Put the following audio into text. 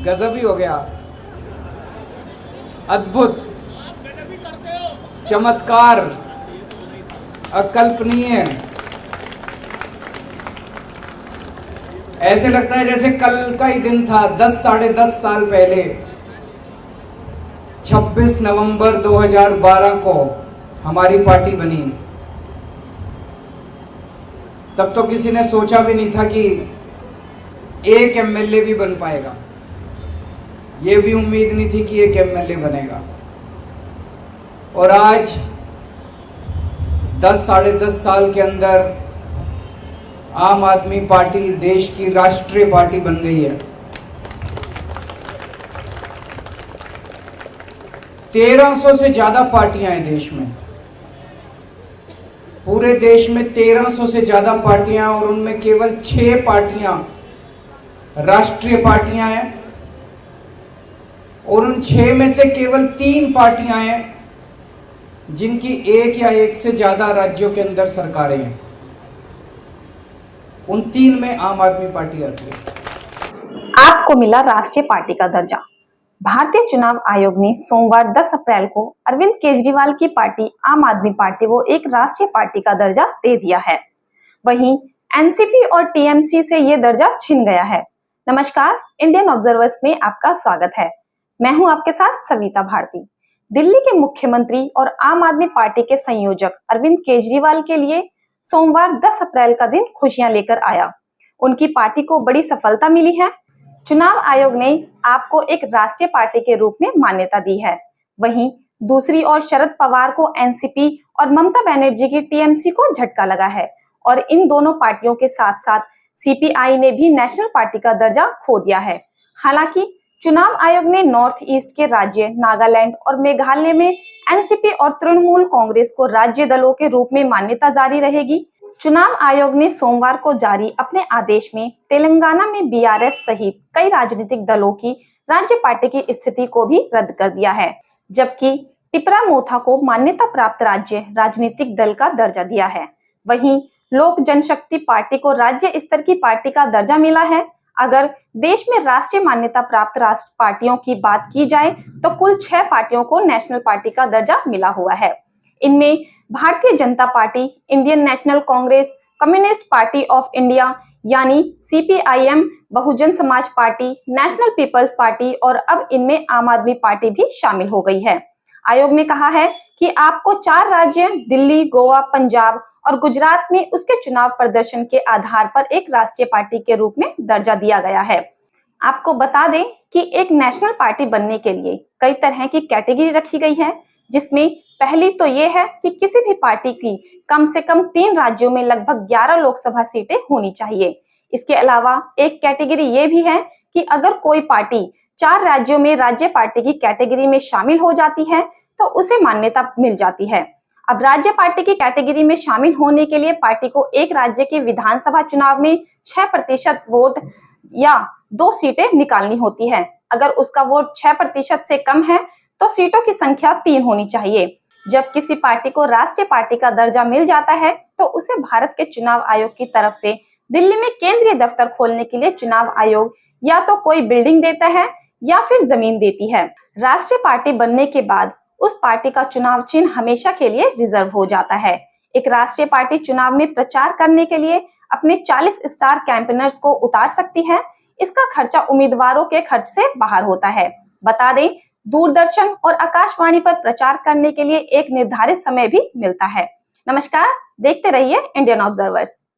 गजब ही हो गया, अद्भुत, चमत्कार, अकल्पनीय। ऐसे लगता है जैसे कल का ही दिन था। 10 साढ़े 10 साल पहले 26 नवंबर 2012 को हमारी पार्टी बनी। तब तो किसी ने सोचा भी नहीं था कि एक एमएलए भी बन पाएगा। ये भी उम्मीद नहीं थी कि एक एमएलए बनेगा। और आज 10 साढ़े 10 साल के अंदर आम आदमी पार्टी देश की राष्ट्रीय पार्टी बन गई है। 1300 से ज्यादा पार्टियां हैं देश में, पूरे देश में 1300 से ज्यादा पार्टियां, और उनमें केवल 6 पार्टियां राष्ट्रीय पार्टियां हैं, और उन 6 में से केवल 3 पार्टियां हैं जिनकी एक या एक से ज्यादा राज्यों के अंदर सरकारें हैं। उन 3 में आम आदमी पार्टी आती है। आपको मिला राष्ट्रीय पार्टी का दर्जा। भारतीय चुनाव आयोग ने सोमवार 10 अप्रैल को अरविंद केजरीवाल की पार्टी आम आदमी पार्टी को एक राष्ट्रीय पार्टी का दर्जा दे दिया है। वहीं एनसीपी और टीएमसी से ये दर्जा छिन गया है। नमस्कार, इंडियन ऑब्जर्वर्स में आपका स्वागत है। मैं हूं आपके साथ सविता भारती। दिल्ली के मुख्यमंत्री और आम आदमी पार्टी के संयोजक अरविंद केजरीवाल के लिए सोमवार 10 अप्रैल का दिन खुशियां लेकर आया। उनकी पार्टी को बड़ी सफलता मिली है। चुनाव आयोग ने आपको एक राष्ट्रीय पार्टी के रूप में मान्यता दी है। वहीं दूसरी ओर शरद पवार को एनसीपी और ममता बनर्जी की टीएमसी को झटका लगा है, और इन दोनों पार्टियों के साथ साथ सीपीआई ने भी नेशनल पार्टी का दर्जा खो दिया है। हालांकि चुनाव आयोग ने नॉर्थ ईस्ट के राज्य नागालैंड और मेघालय में एनसीपी और तृणमूल कांग्रेस को राज्य दलों के रूप में मान्यता जारी रहेगी। चुनाव आयोग ने सोमवार को जारी अपने आदेश में तेलंगाना में बीआरएस सहित कई राजनीतिक दलों की राज्य पार्टी की स्थिति को भी रद्द कर दिया है, जबकि टिपरा मोथा को मान्यता प्राप्त राज्य राजनीतिक दल का दर्जा दिया है। वहीं लोक जनशक्ति पार्टी को राज्य स्तर की पार्टी का दर्जा मिला है। अगर देश में राष्ट्रीय मान्यता प्राप्त राष्ट्र पार्टियों की बात की जाए तो कुल 6 पार्टियों को नेशनल पार्टी का दर्जा मिला हुआ है। इनमें Bharatiya Janata party, Indian national Congress, communist party of India यानी CPIM, Bahujan Samaj party, national peoples party और अब इनमें आम आदमी पार्टी भी शामिल हो गई है। आयोग ने कहा है कि आपको 4 राज्य दिल्ली, गोवा, पंजाब और गुजरात में उसके चुनाव प्रदर्शन के आधार पर एक राष्ट्रीय पार्टी के रूप में दर्जा दिया गया है। आपको बता दें कि एक नेशनल पार्टी बनने के लिए कई तरह की कैटेगरी रखी गई है, जिसमें पहली तो ये है कि किसी भी पार्टी की कम से कम 3 राज्यों में लगभग 11 लोकसभा सीटें होनी चाहिए। इसके अलावा एक कैटेगरी ये भी है कि अगर कोई पार्टी 4 राज्यों में राज्य पार्टी की कैटेगरी में शामिल हो जाती है तो उसे मान्यता मिल जाती है। अब राज्य पार्टी की कैटेगरी में शामिल होने के लिए पार्टी को एक राज्य के विधानसभा चुनाव में 6% वोट या 2 सीटें निकालनी होती है। अगर उसका वोट 6% से कम है तो सीटों की संख्या 3 होनी चाहिए। जब किसी पार्टी को राष्ट्रीय पार्टी का दर्जा मिल जाता है तो उसे भारत के चुनाव आयोग की तरफ से दिल्ली में केंद्रीय दफ्तर खोलने के लिए चुनाव आयोग या तो कोई बिल्डिंग देता है या फिर जमीन देती है। राष्ट्रीय पार्टी बनने के बाद उस पार्टी का चुनाव चिन्ह हमेशा के लिए रिजर्व हो जाता है। एक राष्ट्रीय पार्टी चुनाव में प्रचार करने के लिए अपने 40 स्टार कैंपेनर्स को उतार सकती है। इसका खर्चा उम्मीदवारों के खर्च से बाहर होता है। बता दें, दूरदर्शन और आकाशवाणी पर प्रचार करने के लिए एक निर्धारित समय भी मिलता है। नमस्कार, देखते रहिए इंडियन ऑब्जर्वर्स।